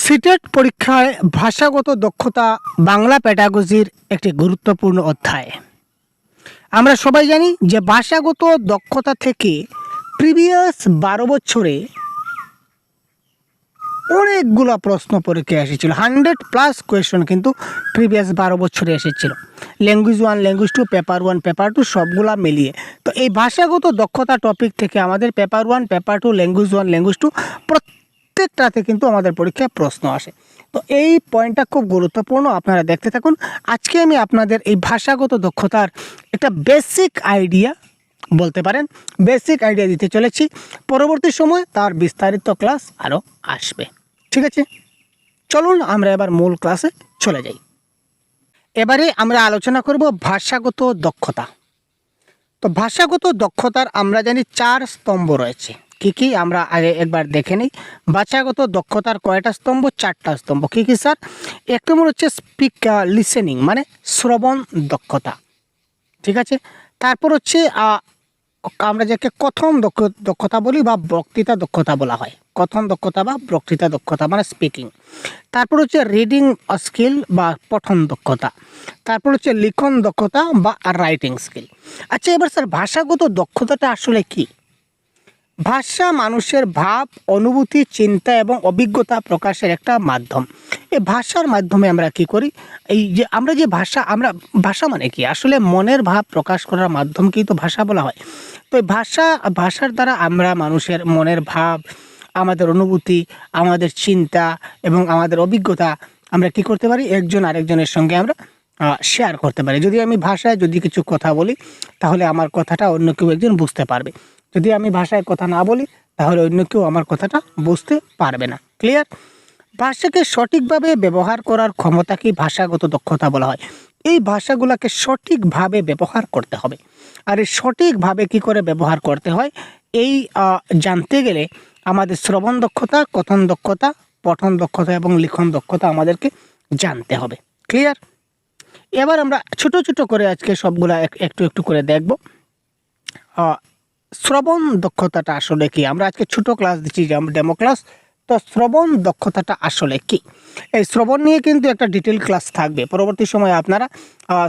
CTET পরীক্ষায় ভাষাগত দক্ষতা বাংলা প্যাডাগজির একটি গুরুত্বপূর্ণ অধ্যায়। আমরা সবাই জানি যে ভাষাগত দক্ষতা থেকে প্রিভিয়াস 12 বছরে অনেকগুলো প্রশ্ন পরীক্ষায় এসেছিল। 100+ কোয়েশন কিন্তু প্রিভিয়াস 12 বছরে এসেছিল। ল্যাঙ্গুয়েজ 1, ল্যাঙ্গুয়েজ 2, পেপার 1, পেপার 2 সবগুলা মিলিয়ে। তো এই ভাষাগত দক্ষতা টপিক থেকে আমাদের পেপার 1, পেপার 2, ল্যাঙ্গুয়েজ 1, ল্যাঙ্গুয়েজ 2 প্রত্যেকটাতে কিন্তু আমাদের পরীক্ষায় প্রশ্ন আসে। তো এই পয়েন্টটা খুব গুরুত্বপূর্ণ, আপনারা দেখতে থাকুন। আজকে আমি আপনাদের এই ভাষাগত দক্ষতার একটা বেসিক আইডিয়া বলতে পারেন, বেসিক আইডিয়া দিতে চলেছি। পরবর্তী সময় তার বিস্তারিত ক্লাস আরও আসবে। ঠিক আছে, চলুন আমরা এবার মূল ক্লাসে চলে যাই। এবারে আমরা আলোচনা করব ভাষাগত দক্ষতা। তো ভাষাগত দক্ষতার আমরা জানি 4 স্তম্ভ রয়েছে। কি কি আমরা আগে একবার দেখে নিই। ভাষাগত দক্ষতার কয়টা স্তম্ভ? 4টা স্তম্ভ। কি কি স্যার? 1 নম্বর হচ্ছে লিসেনিং, মানে শ্রবণ দক্ষতা। ঠিক আছে, তারপর হচ্ছে আমরা যাকে কথন দক্ষতা বলি বা বক্তৃতা দক্ষতা বলা হয়। কথন দক্ষতা বা বক্তৃতা দক্ষতা মানে স্পিকিং। তারপর হচ্ছে রিডিং স্কিল বা পঠন দক্ষতা। তারপর হচ্ছে লিখন দক্ষতা বা রাইটিং স্কিল। আচ্ছা, এবার স্যার ভাষাগত দক্ষতাটা আসলে কি? ভাষা মানুষের ভাব, অনুভূতি, চিন্তা এবং অভিজ্ঞতা প্রকাশের একটা মাধ্যম। এই ভাষার মাধ্যমে আমরা কি করি? এই যে আমরা যে ভাষা মানে কি? আসলে মনের ভাব প্রকাশ করার মাধ্যমকেই তো ভাষা বলা হয়। তো এই ভাষার দ্বারা আমরা মানুষের মনের ভাব, আমাদের অনুভূতি, আমাদের চিন্তা এবং আমাদের অভিজ্ঞতা আমরা কি করতে পারি? একজন আরেকজনের সঙ্গে আমরা শেয়ার করতে পারি। যদি আমি ভাষায় কিছু কথা বলি, তাহলে আমার কথাটা অন্য কেউ একজন বুঝতে পারবে। যদি আমি ভাষায় কথা না বলি, তাহলে অন্য কেউ আমার কথাটা বুঝতে পারবে না। ক্লিয়ার? ভাষাকে সঠিকভাবে ব্যবহার করার ক্ষমতাকেই ভাষাগত দক্ষতা বলা হয়। এই ভাষাগুলোকে সঠিকভাবে ব্যবহার করতে হবে। আর এই সঠিকভাবে কি করে ব্যবহার করতে হয়, এই জানতে গেলে আমাদের শ্রবণ দক্ষতা, কথন দক্ষতা, পঠন দক্ষতা এবং লিখন দক্ষতা আমাদেরকে জানতে হবে। ক্লিয়ার? এবার আমরা ছোট ছোট করে আজকে সবগুলা একটু একটু করে দেখব। শ্রবণ দক্ষতাটা আসলে কি? আমরা আজকে ছোট ক্লাস দিচ্ছি, ডেমো ক্লাস। তো শ্রবণ দক্ষতাটা আসলে কি? এই শ্রবণ নিয়ে কিন্তু একটা ডিটেল ক্লাস থাকবে। পরবর্তী সময়ে আপনারা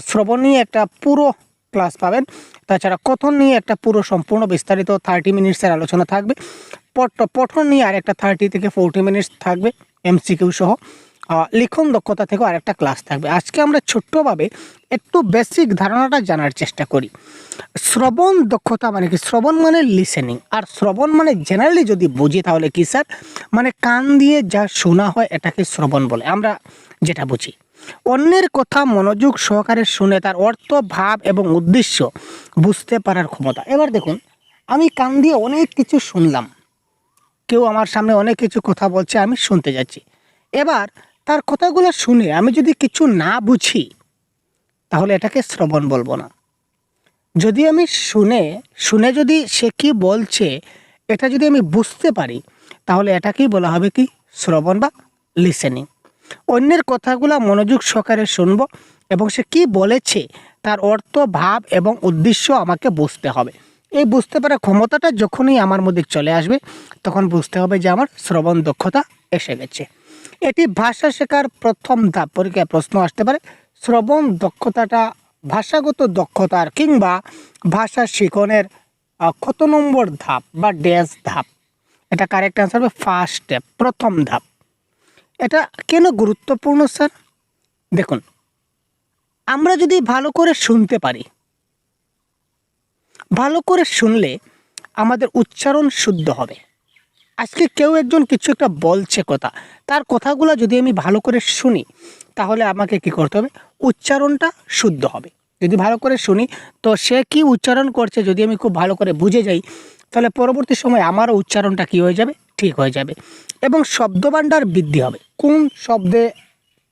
শ্রবণ নিয়ে একটা পুরো ক্লাস পাবেন। তাছাড়া কথন নিয়ে একটা পুরো সম্পূর্ণ বিস্তারিত 30 মিনিটসের আলোচনা থাকবে। পঠন নিয়ে আরেকটা 30 থেকে 40 মিনিটস থাকবে, MCQ সহ। লিখন দক্ষতা থেকেও আরেকটা ক্লাস থাকবে। আজকে আমরা ছোট্টভাবে একটু বেসিক ধারণাটা জানার চেষ্টা করি। শ্রবণ দক্ষতা মানে কি? শ্রবণ মানে লিসেনিং। আর শ্রবণ মানে জেনারেলি যদি বুঝি তাহলে কি স্যার? মানে কান দিয়ে যা শোনা হয় এটাকে শ্রবণ বলে, আমরা যেটা বুঝি। অন্যের কথা মনোযোগ সহকারে শুনে তার অর্থ, ভাব এবং উদ্দেশ্য বুঝতে পারার ক্ষমতা। এবার দেখুন, আমি কান দিয়ে অনেক কিছু শুনলাম, কেউ আমার সামনে অনেক কিছু কথা বলছে, আমি শুনতে যাচ্ছি। এবার তার কথাগুলো শুনে আমি যদি কিছু না বুঝি, তাহলে এটাকে শ্রবণ বলবো না। যদি আমি শুনে যদি সে কি বলছে এটা যদি আমি বুঝতে পারি, তাহলে এটাকেই বলা হবে কি? শ্রবণ বা লিসেনিং। অন্যের কথাগুলো মনোযোগ সহকারে শুনবো এবং সে কি বলেছে তার অর্থ, ভাব এবং উদ্দেশ্য আমাকে বুঝতে হবে। এই বুঝতে পারার ক্ষমতাটা যখনই আমার মধ্যে চলে আসবে, তখন বুঝতে হবে যে আমার শ্রবণ দক্ষতা এসে গেছে। এটি ভাষা শেখার প্রথম ধাপ। পরীক্ষায় প্রশ্ন আসতে পারে, শ্রবণ দক্ষতাটা ভাষাগত দক্ষতার কিংবা ভাষা শিখনের কত নম্বর ধাপ বা ড্যাশ ধাপ? এটা কারেক্ট অ্যান্সার হবে ফার্স্ট স্টেপ, প্রথম ধাপ। এটা কেন গুরুত্বপূর্ণ স্যার? দেখুন, আমরা যদি ভালো করে শুনতে পারি, ভালো করে শুনলে আমাদের উচ্চারণ শুদ্ধ হবে। আজকে কেউ একজন কিছু একটা বলছে কথা, তার কথাগুলো যদি আমি ভালো করে শুনি, তাহলে আমাকে কি করতে হবে? উচ্চারণটা শুদ্ধ হবে। যদি ভালো করে শুনি, তো সে কি উচ্চারণ করছে যদি আমি খুব ভালো করে বুঝে যাই, তাহলে পরবর্তী সময় আমারও উচ্চারণটা কি হয়ে যাবে? ঠিক হয়ে যাবে। এবং শব্দভাণ্ডার বৃদ্ধি হবে। কোন শব্দে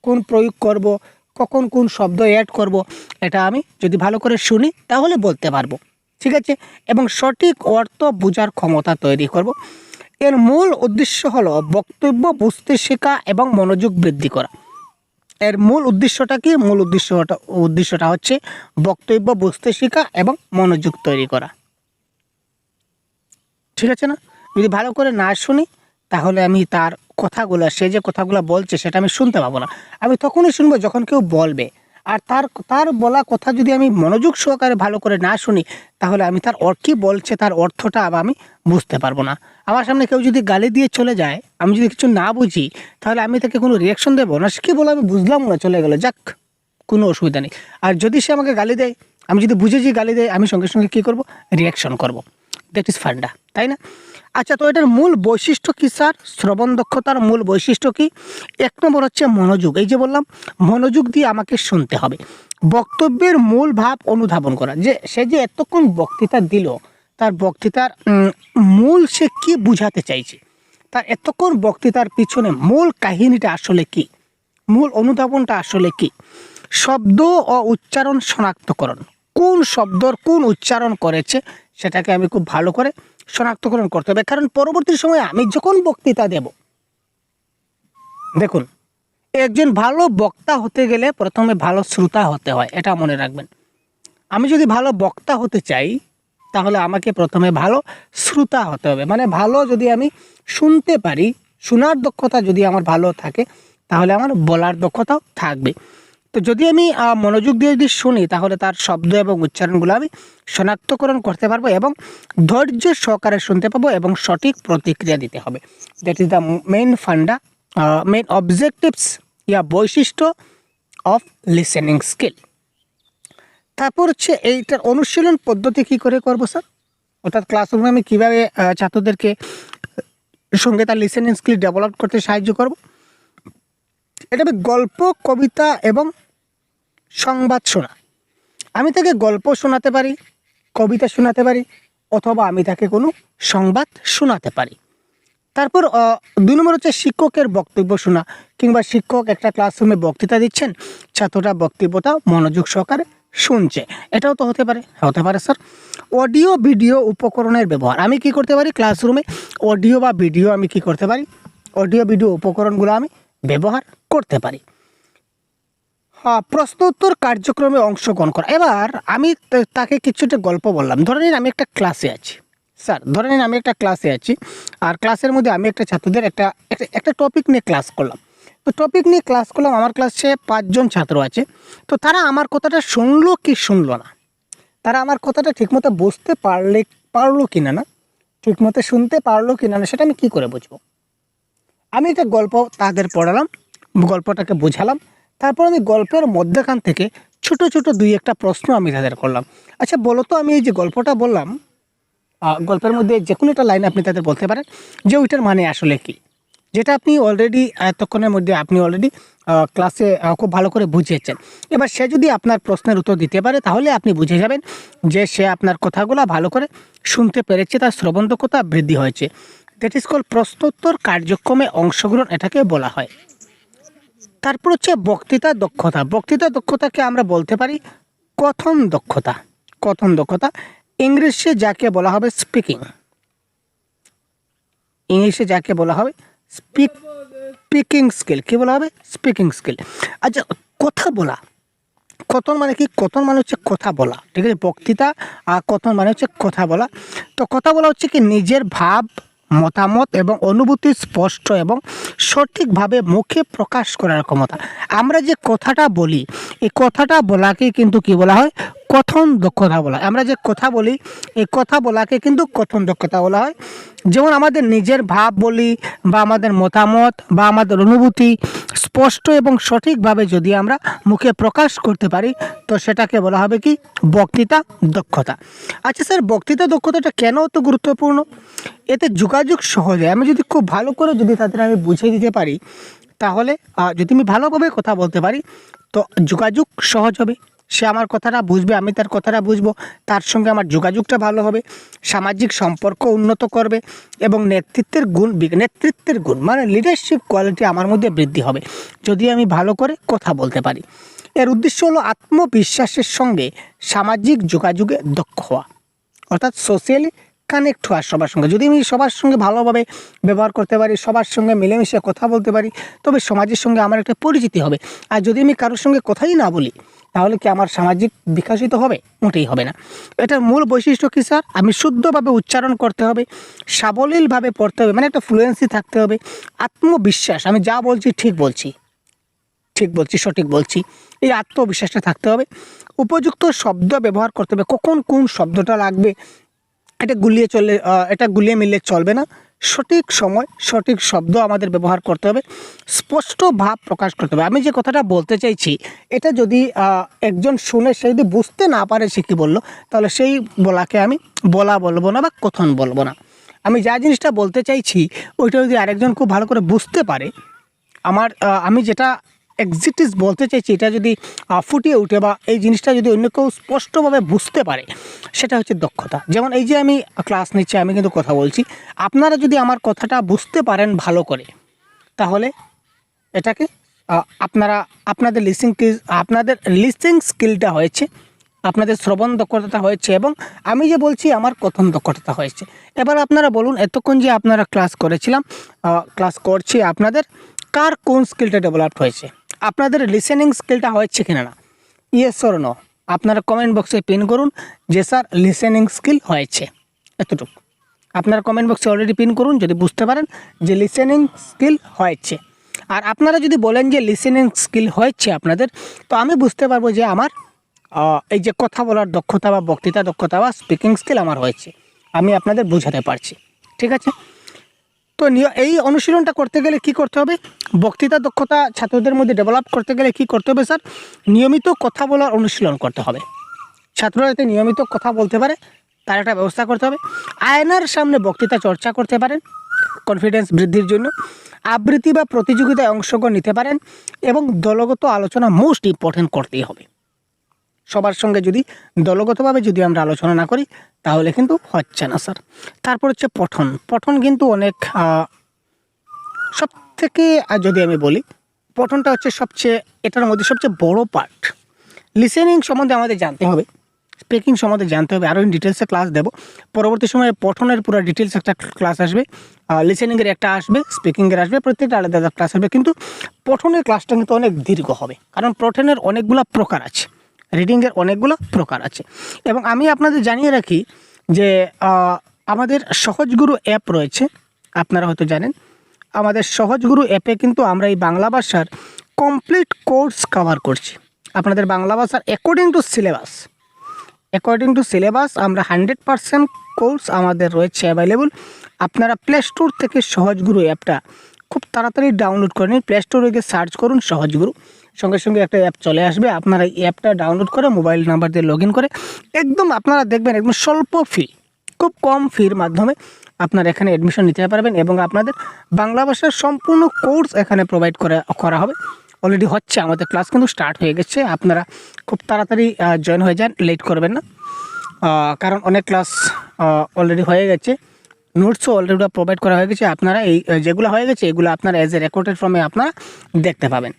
কোন প্রয়োগ করব, কখন কোন শব্দ অ্যাড করব, এটা আমি যদি ভালো করে শুনি তাহলে বলতে পারবো। ঠিক আছে? এবং সঠিক অর্থ বোঝার ক্ষমতা তৈরি করব। এর মূল উদ্দেশ্য হলো বক্তব্য বুঝতে শেখা এবং মনোযোগ বৃদ্ধি করা। এর মূল উদ্দেশ্যটা কি? মূল উদ্দেশ্যটা হচ্ছে বক্তব্য বুঝতে শেখা এবং মনোযোগ তৈরি করা। ঠিক আছে না? যদি ভালো করে না শুনি, তাহলে আমি তার কথাগুলো, সে যে কথাগুলো বলছে সেটা আমি শুনতে পাবো না। আমি তখনই শুনবো যখন কেউ বলবে। আর তার বলা কথা যদি আমি মনোযোগ সহকারে ভালো করে না শুনি, তাহলে আমি তার কী বলছে তার অর্থটা আবার আমি বুঝতে পারবো না। আমার সামনে কেউ যদি গালি দিয়ে চলে যায়, আমি যদি কিছু না বুঝি, তাহলে আমি তাকে কোনো রিয়াকশন দেবো না। সে কী বলে আমি বুঝলাম না, চলে গেলো, যাক, কোনো অসুবিধা নেই। আর যদি সে আমাকে গালি দেয়, আমি যদি বুঝেছি গালি দেয়, আমি সঙ্গে সঙ্গে কী করবো, রিয়াকশন করব। দ্যাট ইজ ফান্ডা, তাই না? আচ্ছা, তো এটার মূল বৈশিষ্ট্য কী স্যার? শ্রবণ দক্ষতার মূল বৈশিষ্ট্য কী? 1 নম্বর হচ্ছে মনোযোগ। এই যে বললাম, মনোযোগ দিয়ে আমাকে শুনতে হবে। বক্তব্যের মূল ভাব অনুধাবন করা, যে সে যে এতক্ষণ বক্তৃতা দিল, তার বক্তৃতার মূল সে কী বুঝাতে চাইছে, তার এতক্ষণ বক্তৃতার পিছনে মূল কাহিনীটা আসলে কী, মূল অনুধাবনটা আসলে কী। শব্দ ও উচ্চারণ শনাক্তকরণ, কোন শব্দর কোন উচ্চারণ করেছে সেটাকে আমি খুব ভালো করে শনাক্তকরণ করতে হবে। কারণ পরবর্তী সময়ে আমি যখন বক্তৃতা দেব, দেখুন, একজন ভালো বক্তা হতে গেলে প্রথমে ভালো শ্রোতা হতে হয়, এটা মনে রাখবেন। আমি যদি ভালো বক্তা হতে চাই, তাহলে আমাকে প্রথমে ভালো শ্রোতা হতে হবে। মানে ভালো যদি আমি শুনতে পারি, শোনার দক্ষতা যদি আমার ভালো থাকে, তাহলে আমার বলার দক্ষতাও থাকবে। তো যদি আমি মনোযোগ দিয়ে যদি শুনি, তাহলে তার শব্দ এবং উচ্চারণগুলো আমি শনাক্তকরণ করতে পারবো এবং ধৈর্য সহকারে শুনতে পাবো এবং সঠিক প্রতিক্রিয়া দিতে হবে। That is the main funda, main objectives ইয়া বৈশিষ্ট্য অফ লিসেনিং স্কিল। তারপর হচ্ছে এইটার অনুশীলন পদ্ধতি কী করে করবো স্যার? অর্থাৎ ক্লাসরুমে আমি কীভাবে ছাত্রদেরকে সঙ্গে তার লিসেনিং স্কিল ডেভেলপ করতে সাহায্য করব? এটা আমি গল্প, কবিতা এবং সংবাদ শোনা। আমি তাকে গল্প শোনাতে পারি, কবিতা শোনাতে পারি, অথবা আমি তাকে কোনো সংবাদ শোনাতে পারি। তারপর 2 নম্বর হচ্ছে শিক্ষকের বক্তব্য শোনা, কিংবা শিক্ষক একটা ক্লাসরুমে বক্তৃতা দিচ্ছেন, ছাত্ররা বক্তব্যটা মনোযোগ সহকারে শুনছে, এটাও তো হতে পারে স্যার। অডিও ভিডিও উপকরণের ব্যবহার, আমি কি করতে পারি ক্লাসরুমে? অডিও বা ভিডিও আমি কি করতে পারি? অডিও ভিডিও উপকরণগুলো আমি ব্যবহার করতে পারি। প্রশ্ন উত্তর কার্যক্রমে অংশগ্রহণ করা। এবার আমি তাকে কিছুটা গল্প বললাম। ধরে নিন আমি একটা ক্লাসে আছি স্যার, ধরে নিন আমি একটা ক্লাসে আছি, আর ক্লাসের মধ্যে আমি একটা ছাত্রদের একটা টপিক নিয়ে ক্লাস করলাম। তো টপিক নিয়ে ক্লাস করলাম, আমার ক্লাসে 5 জন ছাত্র আছে। তো তারা আমার কথাটা শুনলো কি শুনলো না, তারা আমার কথাটা ঠিকমতো বুঝতে পারলো কি না, ঠিকমতো শুনতে পারলো কি না, সেটা আমি কী করে বুঝবো? আমি একটা গল্প তাদের পড়ালাম, গল্পটাকে বোঝালাম, তারপর আমি গল্পের মধ্যখান থেকে ছোট ছোট 2-1টা প্রশ্ন আমি তাদের করলাম। আচ্ছা বলো তো, আমি এই যে গল্পটা বললাম, গল্পের মধ্যে যে কোনো একটা লাইন আপনি তাদের বলতে পারেন যে ওইটার মানে আসলে কী, যেটা আপনি অলরেডি এতক্ষণের মধ্যে আপনি অলরেডি ক্লাসে খুব ভালো করে বুঝিয়েছেন। এবার সে যদি আপনার প্রশ্নের উত্তর দিতে পারে, তাহলে আপনি বুঝে যাবেন যে সে আপনার কথাগুলো ভালো করে শুনতে পেরেছে, তার শ্রবণ দক্ষতা বৃদ্ধি হয়েছে। দ্যাট ইজ কল প্রশ্নোত্তর কার্যক্রমে অংশগ্রহণ, এটাকে বলা হয়। তারপর হচ্ছে বক্তৃতা দক্ষতা। বক্তৃতা দক্ষতাকে আমরা বলতে পারি কথন দক্ষতা। কথন দক্ষতা ইংলিশে যাকে বলা হবে স্পিকিং, ইংলিশে যাকে বলা হবে স্পিকিং স্কিল। কী বলা হবে? Speaking skill. আচ্ছা, কথা বলা, কথন মানে কি? কথন মানে হচ্ছে কথা বলা, ঠিক আছে? বক্তৃতা আর কথন মানে হচ্ছে কথা বলা। তো কথা বলা হচ্ছে কি নিজের ভাব, মতামত এবং অনুভূতি স্পষ্ট এবং সঠিকভাবে মুখে প্রকাশ করার ক্ষমতা। আমরা যে কথাটা বলি, এই কথাটা বলাকে কিন্তু কি বলা হয়? কথন দক্ষতা বলা হয়। আমরা যে কথা বলি, এই কথা বলাকে কিন্তু কথন দক্ষতা বলা হয়। যেমন আমাদের নিজের ভাব বলি, বা আমাদের মতামত বা আমাদের অনুভূতি স্পষ্ট এবং সঠিকভাবে যদি আমরা মুখে প্রকাশ করতে পারি, তো সেটাকে বলা হবে কি? বক্তৃতা দক্ষতা। আচ্ছা স্যার, বক্তৃতা দক্ষতাটা কেন অত গুরুত্বপূর্ণ? এতে যোগাযোগ সহজ হয়। আমি যদি খুব ভালো করে যদি তাদের আমি বুঝিয়ে দিতে পারি, তাহলে যদি আমি ভালোভাবে কথা বলতে পারি, তো যোগাযোগ সহজ হবে। সে আমার কথাটা বুঝবে, আমি তার কথাটা বুঝবো, তার সঙ্গে আমার যোগাযোগটা ভালো হবে, সামাজিক সম্পর্ক উন্নত করবে এবং নেতৃত্বের গুণ মানে লিডারশিপ কোয়ালিটি আমার মধ্যে বৃদ্ধি হবে যদি আমি ভালো করে কথা বলতে পারি। এর উদ্দেশ্য হলো আত্মবিশ্বাসের সঙ্গে সামাজিক যোগাযোগে দক্ষ হওয়া, অর্থাৎ সোশ্যালি কানেক্ট হওয়া সবার সঙ্গে। যদি আমি সবার সঙ্গে ভালোভাবে ব্যবহার করতে পারি, সবার সঙ্গে মিলেমিশে কথা বলতে পারি, তবে সমাজের সঙ্গে আমার একটা পরিচিতি হবে। আর যদি আমি কারোর সঙ্গে কথাই না বলি, তাহলে কি আমার সামাজিক বিকাশিত হবে? মোটেই হবে না। এটার মূল বৈশিষ্ট্য কী স্যার? আমি শুদ্ধভাবে উচ্চারণ করতে হবে, সাবলীলভাবে পড়তে হবে, মানে একটা ফ্লুয়েন্সি থাকতে হবে, আত্মবিশ্বাস, আমি যা বলছি ঠিক বলছি, সঠিক বলছি, এই আত্মবিশ্বাসটা থাকতে হবে। উপযুক্ত শব্দ ব্যবহার করতে হবে, কখন কোন শব্দটা লাগবে এটা গুলিয়ে মিললে চলবে না। সঠিক সময় সঠিক শব্দ আমাদের ব্যবহার করতে হবে, স্পষ্ট ভাব প্রকাশ করতে হবে। আমি যে কথাটা বলতে চাইছি এটা যদি একজন শুনে সে যদি বুঝতে না পারে সে কী বললো, তাহলে সেই বলাকে আমি বলা বলবো না বা কথন বলবো না। আমি যা জিনিসটা বলতে চাইছি ওইটা যদি আরেকজন খুব ভালো করে বুঝতে পারে, আমি যেটা এক্সিটিস বলতে চাইছি এটা যদি ফুটিয়ে উঠে বা এই জিনিসটা যদি অন্য কেউ স্পষ্টভাবে বুঝতে পারে, সেটা হচ্ছে দক্ষতা। যেমন এই যে আমি ক্লাস নিচ্ছি, আমি কিন্তু কথা বলছি, আপনারা যদি আমার কথাটা বুঝতে পারেন ভালো করে, তাহলে এটাকে আপনাদের লিসিং স্কিলটা হয়েছে, আপনাদের শ্রবণ দক্ষতা হয়েছে, এবং আমি যে বলছি আমার কথন দক্ষতা হয়েছে। এবার আপনারা বলুন, এতক্ষণ যে আপনারা ক্লাস করছি, আপনাদের কার কোন স্কিলটা ডেভেলপ হয়েছে? আপনাদের লিসেনিং স্কিলটা হয়েছে কিনা না? ইয়েস অর নো আপনারা কমেন্ট বক্সে পিন করুন যে স্যার লিসেনিং স্কিল হয়েছে, এতটুকু আপনারা কমেন্ট বক্সে অলরেডি পিন করুন যদি বুঝতে পারেন যে লিসেনিং স্কিল হয়েছে। আর আপনারা যদি বলেন যে লিসেনিং স্কিল হয়েছে আপনাদের, তো আমি বুঝতে পারবো যে আমার এই যে কথা বলার দক্ষতা বা বক্তৃতা দক্ষতা বা স্পিকিং স্কিল আমার হয়েছে, আমি আপনাদের বোঝাতে পারছি। ঠিক আছে, তো এই অনুশীলনটা করতে গেলে কি করতে হবে? বক্তৃতা দক্ষতা ছাত্রদের মধ্যে ডেভেলপ করতে গেলে কি করতে হবে স্যার? নিয়মিত কথা বলার অনুশীলন করতে হবে। ছাত্ররা যাতে নিয়মিত কথা বলতে পারে তার একটা ব্যবস্থা করতে হবে। আয়নার সামনে বক্তৃতা চর্চা করতে পারেন কনফিডেন্স বৃদ্ধির জন্য, আবৃত্তি বা প্রতিযোগিতায় অংশগ্রহণ নিতে পারেন, এবং দলগত আলোচনা মোস্ট ইম্পর্টেন্ট করতেই হবে। সবার সঙ্গে যদি দলগতভাবে যদি আমরা আলোচনা না করি তাহলে কিন্তু হচ্ছে না স্যার। তারপর হচ্ছে পঠন কিন্তু অনেক সব থেকে যদি আমি বলি, পঠনটা হচ্ছে এটার মধ্যে সবচেয়ে বড় পার্ট। লিসেনিং সম্বন্ধে আমাদের জানতে হবে, স্পিকিং সম্বন্ধে জানতে হবে, আরও ইন ডিটেলসে ক্লাস দেবো পরবর্তী সময়ে। পঠনের পুরো ডিটেলস একটা ক্লাস আসবে, লিসেনিংয়ের একটা আসবে, স্পিকিংয়ের আসবে, প্রত্যেকটা আলাদা আলাদা ক্লাস আসবে। কিন্তু পঠনের ক্লাসটা কিন্তু অনেক দীর্ঘ হবে, কারণ পঠনের অনেকগুলো প্রকার আছে, রিডিংয়ের অনেকগুলো প্রকার আছে। এবং আমি আপনাদের জানিয়ে রাখি যে আমাদের সহজগুরু অ্যাপ রয়েছে, আপনারা হয়তো জানেন। আমাদের সহজগুরু অ্যাপে কিন্তু আমরা এই বাংলা ভাষার কমপ্লিট কোর্স কভার করছি। আপনাদের বাংলা ভাষার অ্যাকর্ডিং টু সিলেবাস আমরা 100% কোর্স আমাদের রয়েছে অ্যাভেলেবল। আপনারা প্লে স্টোর থেকে সহজগুরু অ্যাপটা খুব তাড়াতাড়ি ডাউনলোড করে নিন। প্লে স্টোরে গিয়ে সার্চ করুন সহজগুরু, সঙ্গে সঙ্গে একটা অ্যাপ চলে আসবে। আপনারা এই অ্যাপটা ডাউনলোড করে মোবাইল নাম্বার দিয়ে লগ ইন করে একদম আপনারা দেখবেন একদম স্বল্প ফি, খুব কম ফির মাধ্যমে আপনারা এখানে অ্যাডমিশন নিতে পারবেন, এবং আপনাদের বাংলা ভাষার সম্পূর্ণ কোর্স এখানে প্রোভাইড করা হবে। অলরেডি হচ্ছে, আমাদের ক্লাস কিন্তু স্টার্ট হয়ে গেছে। আপনারা খুব তাড়াতাড়ি জয়েন হয়ে যান, লেট করবেন না, কারণ অনেক ক্লাস অলরেডি হয়ে গেছে, নোটসও অলরেডি প্রোভাইড করা হয়ে গেছে। আপনারা এই যেগুলো হয়ে গেছে এগুলো আপনারা অ্যাজ এ রেকর্ডেড ফর্মে আপনারা দেখতে পাবেন।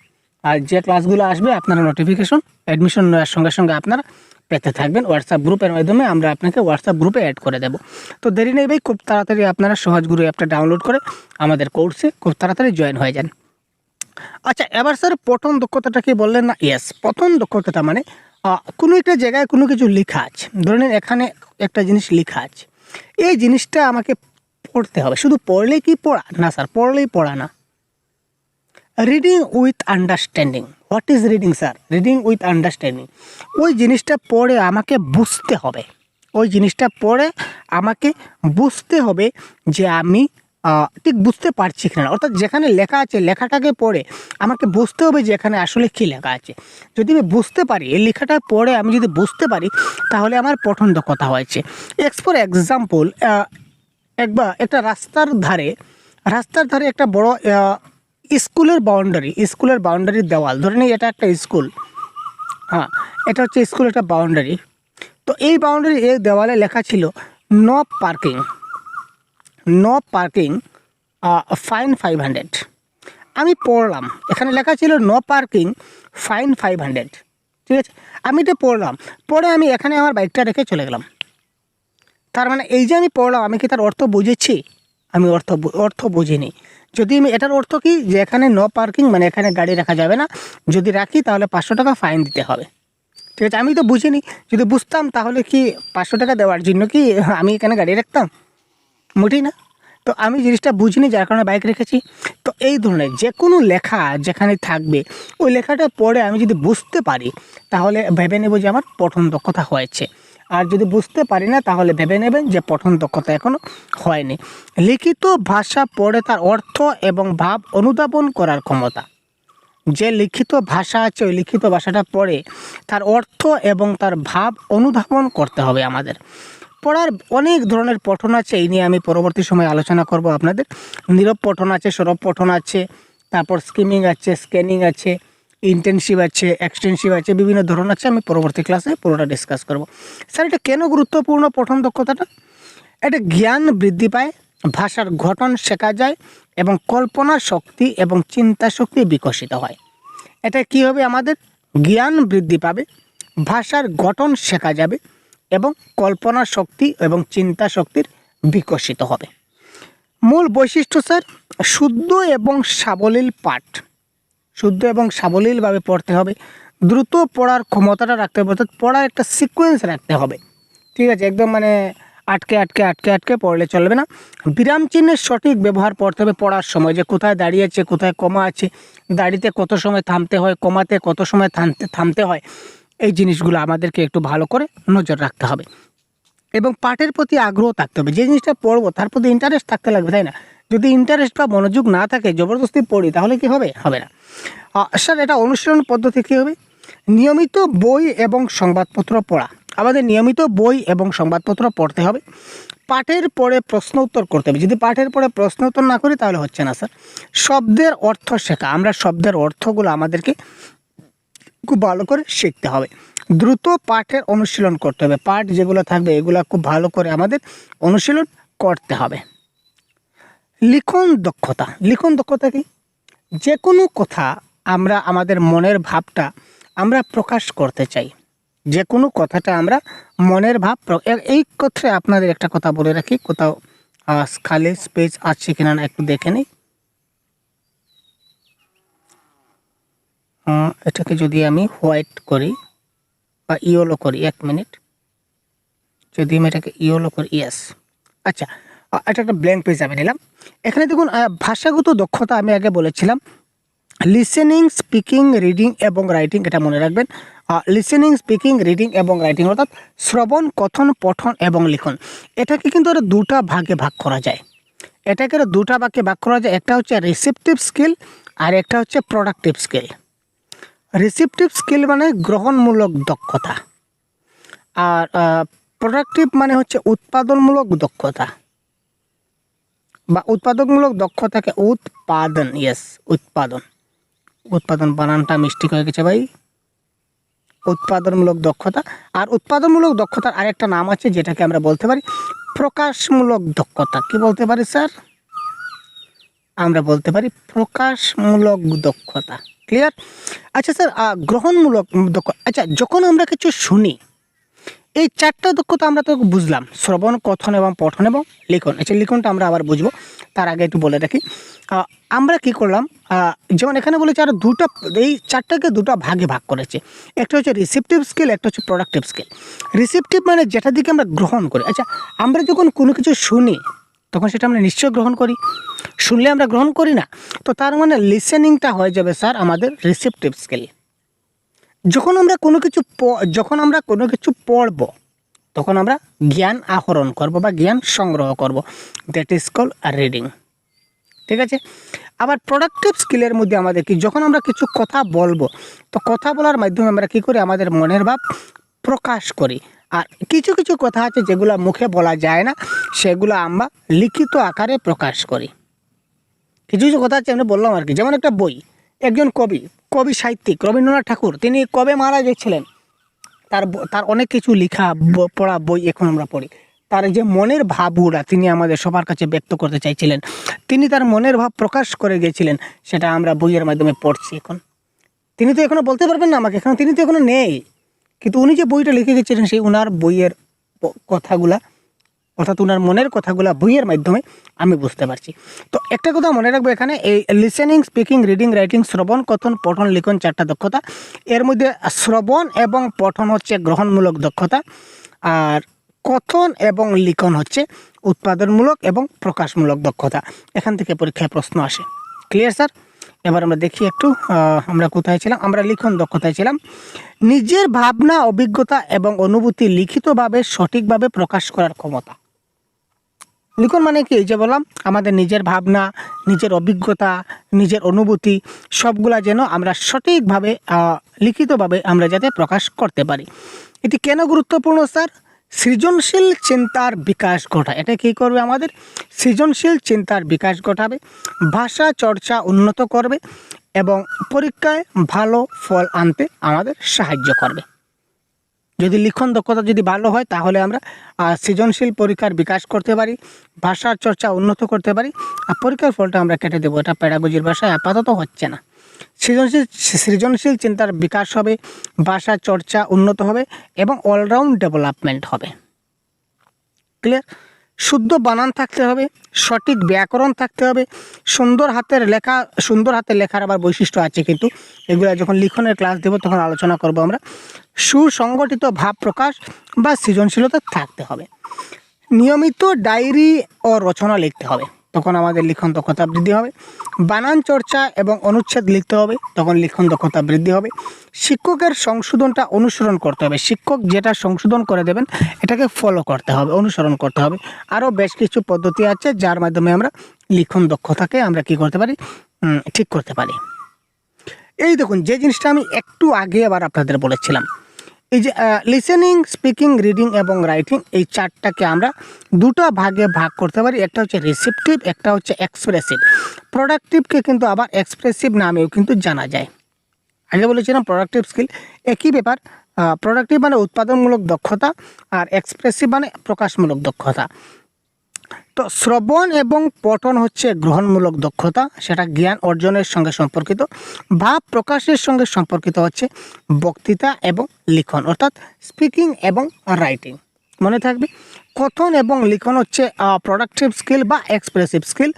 আর যে ক্লাসগুলো আসবে আপনারা নোটিফিকেশন অ্যাডমিশন নেওয়ার সঙ্গে সঙ্গে আপনারা পেতে থাকবেন হোয়াটসঅ্যাপ গ্রুপের মাধ্যমে। আমরা আপনাকে হোয়াটসঅ্যাপ গ্রুপে অ্যাড করে দেবো। তো দেরি নেই ভাই, খুব তাড়াতাড়ি আপনারা সহজগুরু অ্যাপটা ডাউনলোড করে আমাদের কোর্সে খুব তাড়াতাড়ি জয়েন হয়ে যান। আচ্ছা, এবার স্যার পঠন দক্ষতাটা কি বললেন না? ইয়েস, পঠন দক্ষতাটা মানে কোনো একটা জায়গায় কোনো কিছু লেখা আছে, ধরে নিন এখানে একটা জিনিস লেখা আছে, এই জিনিসটা আমাকে পড়তে হবে। শুধু পড়লেই কি পড়া না স্যার? পড়লেই পড়া না, reading with understanding. What is reading sir? Reading with understanding, ওই জিনিসটা পড়ে আমাকে বুঝতে হবে, ওই জিনিসটা পড়ে আমাকে বুঝতে হবে যে আমি ঠিক বুঝতে পারছি কিনা। অর্থাৎ যেখানে লেখা আছে লেখাটাকে পড়ে আমাকে বুঝতে হবে যে এখানে আসলে কী লেখা আছে। যদি আমি বুঝতে পারি, এই লেখাটা পড়ে আমি যদি বুঝতে পারি, তাহলে আমার পঠন দক্ষতা হয়েছে। ফর এক্সাম্পল, একটা রাস্তার ধারে একটা বড় স্কুলের বাউন্ডারির দেওয়াল, ধরে নিই এটা একটা স্কুল, হ্যাঁ এটা হচ্ছে স্কুল, একটা বাউন্ডারি। তো এই বাউন্ডারি এই দেওয়ালে লেখা ছিল নো পার্কিং ফাইন 500। আমি পড়লাম, এখানে লেখা ছিল নো পার্কিং ফাইন 500, ঠিক আছে। আমি এটা পড়লাম, পড়ে আমি এখানে আমার বাইকটা রেখে চলে গেলাম। তার মানে এই যে আমি পড়লাম, আমি কি তার অর্থ বুঝেছি? আমি অর্থ বুঝিনি। যদি আমি এটার অর্থ কি যে এখানে নো পার্কিং মানে এখানে গাড়ি রাখা যাবে না, যদি রাখি তাহলে 500 টাকা ফাইন দিতে হবে। ঠিক আছে, আমি তো বুঝিনি, যদি বুঝতাম তাহলে কি 500 টাকা দেওয়ার জন্য কি আমি এখানে গাড়ি রাখতাম? মোটেই না। তো আমি জিনিসটা বুঝিনি, যার কারণে বাইক রেখেছি। তো এই ধরনের যে কোনো লেখা যেখানে থাকবে, ওই লেখাটা পড়ে আমি যদি বুঝতে পারি তাহলে ভেবে নেব যে আমার পঠন দক্ষতা হয়েছে। আর যদি বুঝতে পারি না তাহলে ভেবে নেবেন যে পঠন দক্ষতা এখনও হয়নি। লিখিত ভাষা পড়ে তার অর্থ এবং ভাব অনুধাবন করার ক্ষমতা। যে লিখিত ভাষা আছে ওই লিখিত ভাষাটা পড়ে তার অর্থ এবং তার ভাব অনুধাবন করতে হবে আমাদের। পড়ার অনেক ধরনের পঠন আছে, এই নিয়ে আমি পরবর্তী সময় আলোচনা করব আপনাদের। নীরব পঠন আছে, সরব পঠন আছে, তারপর স্কিমিং আছে, স্ক্যানিং আছে, ইন্টেনসিভ আছে, এক্সটেনসিভ আছে, বিভিন্ন ধরন আছে। আমি পরবর্তী ক্লাসে পুরোটা ডিসকাস করব। স্যার এটা কেন গুরুত্বপূর্ণ পঠন দক্ষতাটা? এটা জ্ঞান বৃদ্ধি পায়, ভাষার গঠন শেখা যায় এবং কল্পনা শক্তি এবং চিন্তা শক্তি বিকশিত হয়। এটা কী হবে? আমাদের জ্ঞান বৃদ্ধি পাবে, ভাষার গঠন শেখা যাবে এবং কল্পনা শক্তি এবং চিন্তা শক্তির বিকশিত হবে। মূল বৈশিষ্ট্য স্যার, শুদ্ধ এবং সাবলীল পাঠ। শুদ্ধ এবং সাবলীলভাবে পড়তে হবে, দ্রুত পড়ার ক্ষমতাটা রাখতে হবে, অর্থাৎ পড়ার একটা সিকোয়েন্স রাখতে হবে। ঠিক আছে, একদম মানে আটকে আটকে আটকে আটকে পড়লে চলবে না। বিরাম চিহ্নের সঠিক ব্যবহার করতে হবে পড়ার সময়, যে কোথায় দাঁড়িয়েছে, কোথায় কমা আছে, দাঁড়িতে কত সময় থামতে হয়, কমাতে কত সময় থামতে হয়, এই জিনিসগুলো আমাদেরকে একটু ভালো করে নজর রাখতে হবে। এবং পাঠের প্রতি আগ্রহ থাকতে হবে, যে জিনিসটা পড়বো তার প্রতি ইন্টারেস্ট থাকতে লাগবে, তাই না? যদি ইন্টারেস্ট বা মনোযোগ না থাকে, জবরদস্তি পড়ি, তাহলে কি হবে? হবে না। স্যার এটা অনুশীলন পদ্ধতি কী হবে? নিয়মিত বই এবং সংবাদপত্র পড়া। আমাদের নিয়মিত বই এবং সংবাদপত্র পড়তে হবে। পাঠের পরে প্রশ্ন উত্তর করতে হবে। যদি পাঠের পরে প্রশ্ন উত্তর না করি তাহলে হচ্ছে না স্যার। শব্দের অর্থ শেখা, আমরা শব্দের অর্থগুলো আমাদেরকে খুব ভালো করে শিখতে হবে। দ্রুত পাঠের অনুশীলন করতে হবে, পাঠ যেগুলো থাকবে এগুলো খুব ভালো করে আমাদের অনুশীলন করতে হবে। লিখন দক্ষতা। লিখন দক্ষতা কি? যে কোনো কথা আমরা আমাদের মনের ভাবটা আমরা প্রকাশ করতে চাই, যে কোনো কথাটা আমরা মনের ভাব এই কথায় আপনাদের একটা কথা বলে রাখি, কোথাও খালি স্পেস আছে কিনা না একটু দেখে নিই। এটাকে যদি আমি হোয়াইট করি বা ইয়েলো করি, 1 মিনিট, যদি আমি এটাকে ইয়েলো করি, ইয়েস। আচ্ছা, এটা একটা ব্ল্যাঙ্ক পেজ আমি নিলাম। এখানে দেখুন ভাষাগত দক্ষতা আমি আগে বলেছিলাম লিসেনিং, স্পিকিং, রিডিং এবং রাইটিং, এটা মনে রাখবেন। লিসেনিং, স্পিকিং, রিডিং এবং রাইটিং, অর্থাৎ শ্রবণ, কথন, পঠন এবং লিখন। এটাকে কিন্তু আরও দুটা ভাগে ভাগ করা যায়। এটাকে আরও দুটা ভাগে ভাগ করা যায়। একটা হচ্ছে রিসেপটিভ স্কিল আর একটা হচ্ছে প্রোডাক্টিভ স্কিল। রিসেপটিভ স্কিল মানে গ্রহণমূলক দক্ষতা, আর প্রোডাক্টিভ মানে হচ্ছে উৎপাদনমূলক দক্ষতা বা উৎপাদনমূলক দক্ষতাকে উৎপাদন, ইয়েস উৎপাদন, উৎপাদন বানানটা মিস্টেক হয়ে গেছে ভাই, উৎপাদনমূলক দক্ষতা। আর উৎপাদনমূলক দক্ষতার আরেকটা নাম আছে যেটাকে আমরা বলতে পারি প্রকাশমূলক দক্ষতা। কি বলতে পারি স্যার? আমরা বলতে পারি প্রকাশমূলক দক্ষতা। ক্লিয়ার? আচ্ছা স্যার, গ্রহণমূলক দক্ষতা, আচ্ছা যখন আমরা কিছু শুনি, এই 4টা দক্ষতা আমরা তো বুঝলাম, শ্রবণ, কথন এবং পঠন এবং লিখন। আচ্ছা লিখনটা আমরা আবার বুঝবো, তার আগে একটু বলে রাখি। আমরা কি করলাম, যেমন এখানে বলেছে আর দুটা, এই 4টাকে দুটো ভাগে ভাগ করেছে। একটা হচ্ছে রিসেপটিভ স্কিল, একটা হচ্ছে প্রোডাক্টিভ স্কিল। রিসেপটিভ মানে যেটা দিকে আমরা গ্রহণ করি। আচ্ছা আমরা যখন কোনো কিছু শুনি তখন সেটা আমরা নিশ্চয় গ্রহণ করি, শুনলে আমরা গ্রহণ করি না। তো তার মানে লিসেনিংটা হয়ে যাবে স্যার আমাদের রিসেপটিভ স্কিল। যখন আমরা কোনো কিছু পড়ব তখন আমরা জ্ঞান আহরণ করব বা জ্ঞান সংগ্রহ করব, দ্যাট ইজ কল রিডিং। ঠিক আছে? আবার প্রোডাক্টিভ স্কিলের মধ্যে আমাদের কি, যখন আমরা কিছু কথা বলবো তো কথা বলার মাধ্যমে আমরা কি করি, আমাদের মনের ভাব প্রকাশ করি। আর কিছু কিছু কথা আছে যেগুলো মুখে বলা যায় না, সেগুলো আমরা লিখিত আকারে প্রকাশ করি। কিছু কিছু কথা আছে আমরা বললাম আর কি, যেমন একটা বই, একজন কবি সাহিত্যিক রবীন্দ্রনাথ ঠাকুর, তিনি কবে মারা গেছিলেন, তার অনেক কিছু লেখা পড়া বই এখন আমরা পড়ি। তার যে মনের ভাবগুলা তিনি আমাদের সবার কাছে ব্যক্ত করতে চাইছিলেন, তিনি তার মনের ভাব প্রকাশ করে গিয়েছিলেন, সেটা আমরা বইয়ের মাধ্যমে পড়ছি এখন। তিনি তো এখনও বলতে পারবেন না আমাকে, তিনি তো এখনও নেই, কিন্তু উনি যে বইটা লিখে গেছিলেন সেই উনার বইয়ের কথাগুলা অর্থাৎ ওনার মনের কথাগুলো বইয়ের মাধ্যমে আমি বুঝতে পারছি। তো একটা কথা মনে রাখবো, এখানে এই লিসেনিং, স্পিকিং, রিডিং, রাইটিং, শ্রবণ, কথন, পঠন, লিখন 4টা দক্ষতা। এর মধ্যে শ্রবণ এবং পঠন হচ্ছে গ্রহণমূলক দক্ষতা, আর কথন এবং লিখন হচ্ছে উৎপাদনমূলক এবং প্রকাশমূলক দক্ষতা। এখান থেকে পরীক্ষায় প্রশ্ন আসে। Clear sir? এবার আমরা দেখি একটু আমরা কোথায় ছিলাম। আমরা লিখন দক্ষতায় ছিলাম। নিজের ভাবনা, অভিজ্ঞতা এবং অনুভূতি লিখিতভাবে সঠিকভাবে প্রকাশ করার ক্ষমতা। লিখন মানে কি, এই যে বললাম, আমাদের নিজের ভাবনা, নিজের অভিজ্ঞতা, নিজের অনুভূতি সবগুলা যেন আমরা সঠিকভাবে লিখিতভাবে আমরা যাতে প্রকাশ করতে পারি। এটি কেন গুরুত্বপূর্ণ স্যার? সৃজনশীল চিন্তার বিকাশ ঘটায়। এটা কী করবে? আমাদের সৃজনশীল চিন্তার বিকাশ ঘটাবে, ভাষা চর্চা উন্নত করবে এবং পরীক্ষায় ভালো ফল আনতে আমাদের সাহায্য করবে। যদি লিখন দক্ষতা যদি ভালো হয় তাহলে আমরা সৃজনশীল পরীক্ষার বিকাশ করতে পারি, ভাষার চর্চা উন্নত করতে পারি, আর পরীক্ষার ফলটা আমরা কেটে দেবো। এটা প্যাডাগজির ভাষায় আপাতত হচ্ছে না। সৃজনশীল চিন্তার বিকাশ হবে, ভাষা চর্চা উন্নত হবে এবং অলরাউন্ড ডেভেলপমেন্ট হবে। ক্লিয়ার? শুদ্ধ বানান থাকতে হবে, সঠিক ব্যাকরণ থাকতে হবে, সুন্দর হাতের লেখার আবার বৈশিষ্ট্য আছে, কিন্তু এগুলো যখন লিখনের ক্লাস দেব তখন আলোচনা করব আমরা। সুসংগঠিত ভাব প্রকাশ বা সৃজনশীলতা থাকতে হবে। নিয়মিত ডায়েরি ও রচনা লিখতে হবে, তখন আমাদের লিখন দক্ষতা বৃদ্ধি হবে। বানান চর্চা এবং অনুচ্ছেদ লিখতে হবে, তখন লিখন দক্ষতা বৃদ্ধি হবে। শিক্ষকের সংশোধনটা অনুসরণ করতে হবে, শিক্ষক যেটা সংশোধন করে দেবেন এটাকে ফলো করতে হবে, অনুসরণ করতে হবে। আরও বেশ কিছু পদ্ধতি আছে যার মাধ্যমে আমরা লিখন দক্ষতাকে আমরা কী করতে পারি, ঠিক করতে পারি। এই দেখুন, যে জিনিসটা আমি একটু আগে আবার আপনাদের বলেছিলাম, এই যে লিসেনিং, স্পিকিং, রিডিং এবং রাইটিং, এই 4টাকে আমরা দুটো ভাগে ভাগ করতে পারি। একটা হচ্ছে রিসেপটিভ, একটা হচ্ছে এক্সপ্রেসিভ। প্রোডাক্টিভকে কিন্তু আবার এক্সপ্রেসিভ নামেও কিন্তু জানা যায়। আগে বলেছিলাম প্রোডাক্টিভ স্কিল, একই ব্যাপার। প্রোডাক্টিভ মানে উৎপাদনমূলক দক্ষতা, আর এক্সপ্রেসিভ মানে প্রকাশমূলক দক্ষতা। তো শ্রবণ এবং পঠন হচ্ছে গ্রহণমূলক দক্ষতা, সেটা জ্ঞান অর্জনের সঙ্গে সম্পর্কিত। ভাব প্রকাশের সঙ্গে সম্পর্কিত হচ্ছে বক্তৃতা এবং লিখন, অর্থাৎ স্পিকিং এবং রাইটিং। মনে থাকবে, কথন এবং লিখন হচ্ছে প্রোডাক্টিভ স্কিল বা এক্সপ্রেসিভ স্কিল,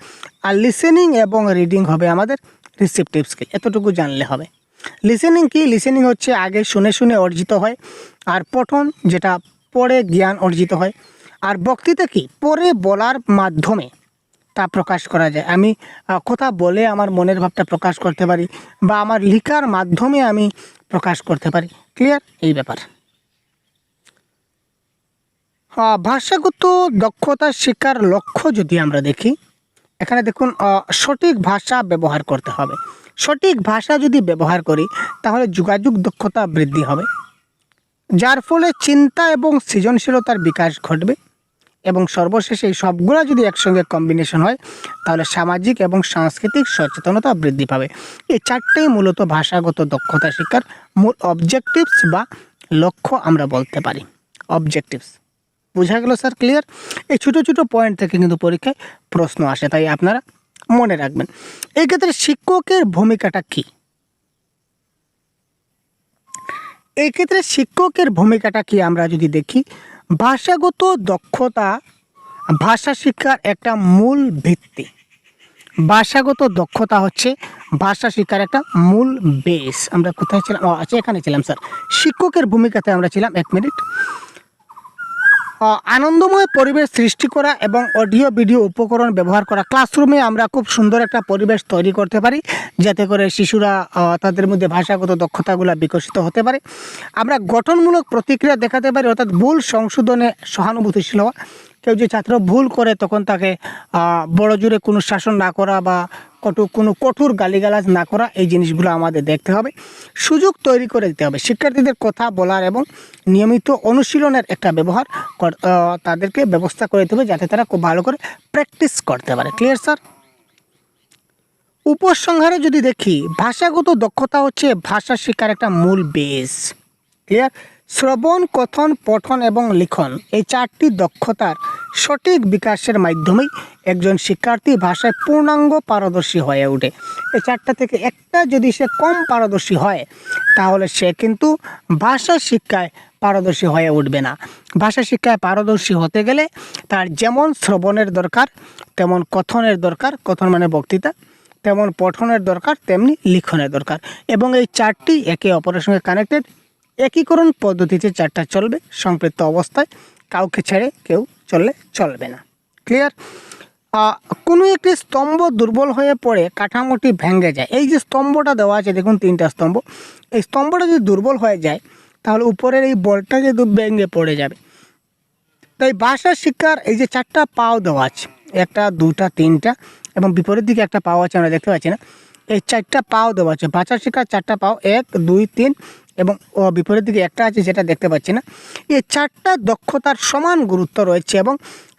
আর লিসেনিং এবং রিডিং হবে আমাদের রিসেপটিভ স্কিল। এতটুকু জানলে হবে। লিসেনিং কি? লিসেনিং হচ্ছে আগে শুনে শুনে অর্জিত হয়, আর পঠন যেটা পড়ে জ্ঞান অর্জিত হয়, আর বক্তৃতা কি? পরে বলার মাধ্যমে তা প্রকাশ করা যায়। আমি কথা বলে আমার মনের ভাবটা প্রকাশ করতে পারি, বা আমার লেখার মাধ্যমে আমি প্রকাশ করতে পারি। ক্লিয়ার? এই ব্যাপার। ভাষাগত দক্ষতা শিক্ষার লক্ষ্য যদি আমরা দেখি, এখানে দেখুন, সঠিক ভাষা ব্যবহার করতে হবে। সঠিক ভাষা যদি ব্যবহার করি তাহলে যোগাযোগ দক্ষতা বৃদ্ধি হবে, যার ফলে চিন্তা এবং সৃজনশীলতার বিকাশ ঘটবে, এবং সর্বশেষে এই সবগুলো যদি একসঙ্গে কম্বিনেশন হয় তাহলে সামাজিক এবং সাংস্কৃতিক সচেতনতা বৃদ্ধি পাবে। এই 4টেই মূলত ভাষাগত দক্ষতা শিক্ষার মূল অবজেক্টিভস বা লক্ষ্য আমরা বলতে পারি। অবজেক্টিভস বোঝা গেল স্যার? ক্লিয়ার? এই ছোটো ছোটো পয়েন্ট থেকে কিন্তু পরীক্ষায় প্রশ্ন আসে, তাই আপনারা মনে রাখবেন। এই ক্ষেত্রে শিক্ষকের ভূমিকাটা কী? এই ক্ষেত্রে শিক্ষকের ভূমিকাটা কি আমরা যদি দেখি, ভাষাগত দক্ষতা ভাষা শিক্ষার একটা মূল ভিত্তি। ভাষাগত দক্ষতা হচ্ছে ভাষা শিক্ষার একটা মূল বেস। আমরা কোথায় ছিলাম? আচ্ছা, এখানে ছিলাম স্যার। শিক্ষকের ভূমিকাতে আমরা ছিলাম। 1 মিনিট। আনন্দময় পরিবেশ সৃষ্টি করা এবং অডিও ভিডিও উপকরণ ব্যবহার করা। ক্লাসরুমে আমরা খুব সুন্দর একটা পরিবেশ তৈরি করতে পারি যাতে করে শিশুরা তাদের মধ্যে ভাষাগত দক্ষতাগুলো বিকশিত হতে পারে। আমরা গঠনমূলক প্রতিক্রিয়া দেখাতে পারি, অর্থাৎ ভুল সংশোধনে সহানুভূতিশীল হওয়া। কেউ যে ছাত্র ভুল করে তখন তাকে বড় জোরে কোনো শাসন না করা বা কোনো কঠোর গালিগালাজ না করা, এই জিনিসগুলো আমাদের দেখতে হবে। সুযোগ তৈরি করে দিতে হবে শিক্ষার্থীদের কথা বলার এবং নিয়মিত অনুশীলনের একটা ব্যবহার তাদেরকে ব্যবস্থা করে দিতে হবে যাতে তারা খুব ভালো করে প্র্যাকটিস করতে পারে। Clear sir? উপসংহারে যদি দেখি, ভাষাগত দক্ষতা হচ্ছে ভাষা শিক্ষার একটা মূল বেস। ক্লিয়ার? শ্রবণ, কথন, পঠন এবং লিখন এই চারটি দক্ষতার সঠিক বিকাশের মাধ্যমেই একজন শিক্ষার্থী ভাষায় পূর্ণাঙ্গ পারদর্শী হয়ে ওঠে। এই চারটা থেকে একটা যদি সে কম পারদর্শী হয় তাহলে সে কিন্তু ভাষা শিক্ষায় পারদর্শী হয়ে উঠবে না। ভাষা শিক্ষায় পারদর্শী হতে গেলে তার যেমন শ্রবণের দরকার, তেমন কথনের দরকার, কথন মানে বক্তৃতা, তেমন পঠনের দরকার, তেমনি লিখনের দরকার, এবং এই চারটি একে অপরের সঙ্গে কানেক্টেড। একীকরণ পদ্ধতিতে চারটা চলবে সম্পৃক্ত অবস্থায়, কাউকে ছেড়ে কেউ চলবে না। ক্লিয়ার? কোনো একটি স্তম্ভ দুর্বল হয়ে পড়ে কাঠামোটি ভেঙে যায়। এই যে স্তম্ভটা দেওয়া আছে দেখুন, 3টা স্তম্ভ, এই স্তম্ভটা যদি দুর্বল হয়ে যায় তাহলে উপরের এই বলটা কিন্তু ভেঙে পড়ে যাবে। তাই ভাষা শিক্ষার এই যে 4টা পাও দেওয়া আছে, 1টা 2টা 3টা এবং বিপরীত দিকে একটা পাও আছে, আমরা দেখতে পাচ্ছি না। এই 4টা পাও দেওয়া আছে, ভাষা শিক্ষার 4টা পাও, 1 2 3 এবং বিপরীত দিকে একটা আছে যেটা দেখতে পাচ্ছি না। এই 4টা দক্ষতার সমান গুরুত্ব রয়েছে এবং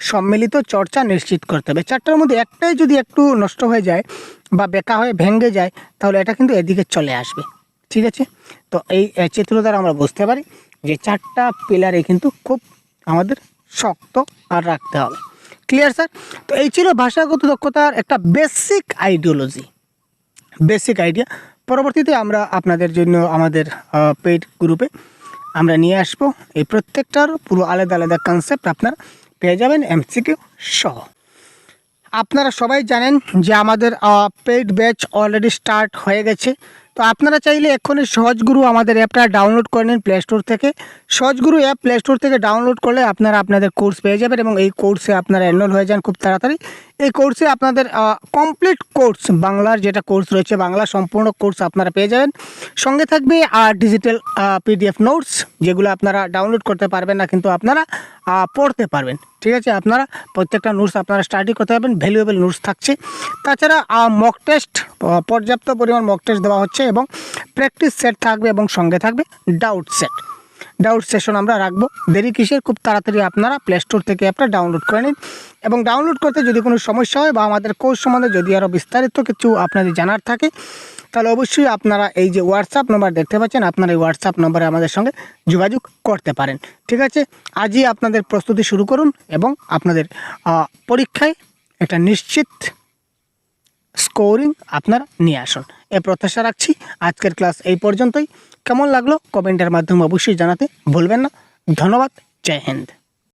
সম্মিলিত চর্চা নিশ্চিত করতে হবে। 4টার মধ্যে একটাই যদি একটু নষ্ট হয়ে যায় বা বেকা হয়ে ভেঙে যায় তাহলে এটা কিন্তু এদিকে চলে আসবে। ঠিক আছে? তো এই চিত্র দ্বারা আমরা বুঝতে পারি যে 4টা পিলারে কিন্তু খুব আমাদের শক্ত আর রাখতে হবে। Clear sir? তো এই ছিল ভাষাগত দক্ষতার একটা বেসিক আইডিওলজি, বেসিক আইডিয়া। পরবর্তীতে আমরা আপনাদের জন্য আমাদের পেইড গ্রুপে আমরা নিয়ে আসবো এই প্রত্যেকটার পুরো আলাদা আলাদা কনসেপ্ট আপনারা পেয়ে যাবেন এমসিকিউ সহ। আপনারা সবাই জানেন যে আমাদের পেইড ব্যাচ অলরেডি স্টার্ট হয়ে গেছে। তো আপনারা চাইলে এক্ষুনি সহজগুরু আমাদের অ্যাপটা ডাউনলোড করে নিন প্লে স্টোর থেকে। সহজগুরু অ্যাপ প্লে স্টোর থেকে ডাউনলোড করলে আপনারা আপনাদের কোর্স পেয়ে যাবেন এবং এই কোর্সে আপনারা এনরোল হয়ে যান খুব তাড়াতাড়ি। এই কোর্সে আপনাদের কমপ্লিট কোর্স, বাংলার যেটা কোর্স রয়েছে বাংলা সম্পূর্ণ কোর্স আপনারা পেয়ে যাবেন। সঙ্গে থাকবে ডিজিটাল পিডিএফ নোটস, যেগুলো আপনারা ডাউনলোড করতে পারবেন না কিন্তু আপনারা পড়তে পারবেন। ঠিক আছে? আপনারা প্রত্যেকটা নোটস আপনারা স্টাডি করতে পারবেন, ভ্যালুয়েবল নোটস থাকছে। তাছাড়া মক টেস্ট, পর্যাপ্ত পরিমাণ মক টেস্ট দেওয়া হচ্ছে এবং প্র্যাকটিস সেট থাকবে এবং সঙ্গে থাকবে ডাউট সেট। ডাউট সেশন আমরা রাখবো। দেরি কিসের? খুব তাড়াতাড়ি আপনারা প্লে স্টোর থেকে অ্যাপটা ডাউনলোড করে নিন এবং ডাউনলোড করতে যদি কোনো সমস্যা হয় বা আমাদের কোর্স সম্বন্ধে যদি আরও বিস্তারিত কিছু আপনাদের জানার থাকে তাহলে অবশ্যই আপনারা এই যে হোয়াটসঅ্যাপ নম্বর দেখতে পাচ্ছেন, আপনারা এই হোয়াটসঅ্যাপ নম্বরে আমাদের সঙ্গে যোগাযোগ করতে পারেন। ঠিক আছে? আজই আপনাদের প্রস্তুতি শুরু করুন এবং আপনাদের পরীক্ষায় একটা নিশ্চিত স্কোরিং আপনারা নিয়ে আসুন, এ প্রত্যাশা রাখছি। আজকের ক্লাস এই পর্যন্তই। কেমন লাগলো কমেন্টের মাধ্যমে অবশ্যই জানাতে ভুলবেন না। ধন্যবাদ। জয় হিন্দ।